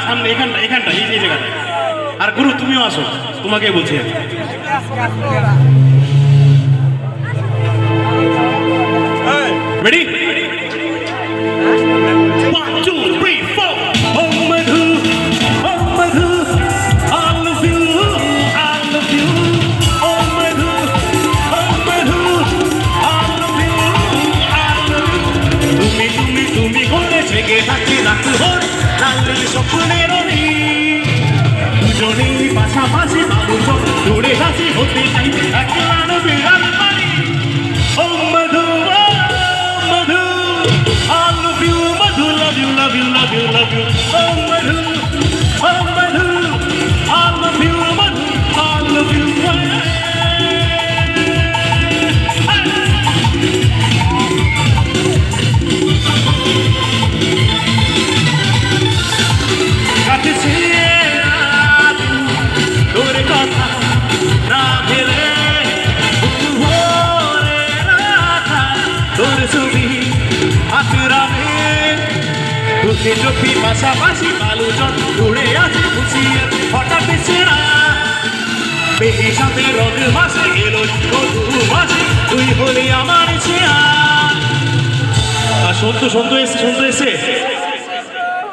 সামনে এখানটা এখানটা এই জায়গাটা। আর গুরু তুমিও আসো, তোমাকে বলছি। Ready? 1 2 3 4 Oh Madhu, oh Madhu, I love you, I love you. Oh Madhu, oh Madhu, I love you, I love you. তুমি তুমি তুমি ঘরে জেগে থাকি রাত ভোর লাল স্বপ্নের রঙে দুজনেই পাশাপাশি বাবু চোখ জুড়ে হাসি হতে চাই একলা বিরাট বাড়ি। Oh Madhu, oh Madhu, I love you, Madhu, love you, love you, love you, love you. Oh Madhu, oh Madhu, I love you, Madhu, I love you. কাছে তোর কথা না ভেবে ভোরে রাখা তোর ছবি হাতরাবে দুটি চোখি পাশাপাশি বালু জল ঘুরে আসে খুশিয়ে হঠাৎ ছেড়া বেহি সাথে রঙ মাসে এলো মধু মাসে তুই হলি আমার ছেড়া। আর সন্তু সন্তু এসে সন্তু এসে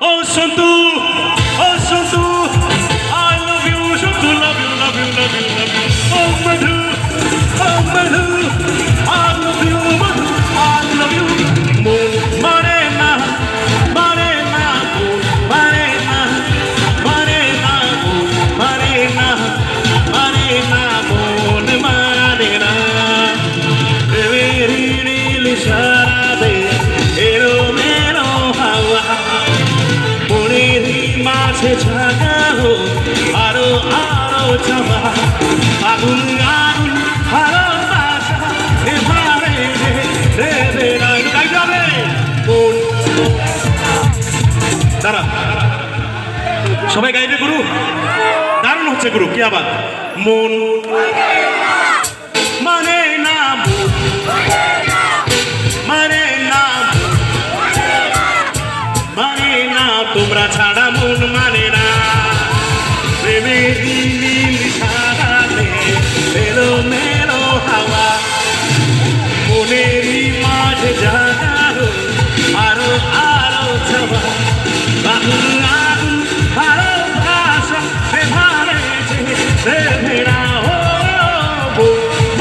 ও সন্তু ও Santu I love you Santu love you love you love you love you. Oh Madhu, oh Madhu, I love you Madhu, I love you. Moon mare na mare na moon mare na mare na moon mare na mare na moon mare na reveri nil sharabe ero mero hawa মনের মাঝে জাগা হো আরো আরো চাওয়া আগুন আগুন ভালোবাসা এবারে রে রে গাই যাবে কোন দাঁড়া সবাই গাইবে গুরু দারুণ হচ্ছে গুরু কি আবার মন মানে না মানে না মানে না তোমরা ছাড়া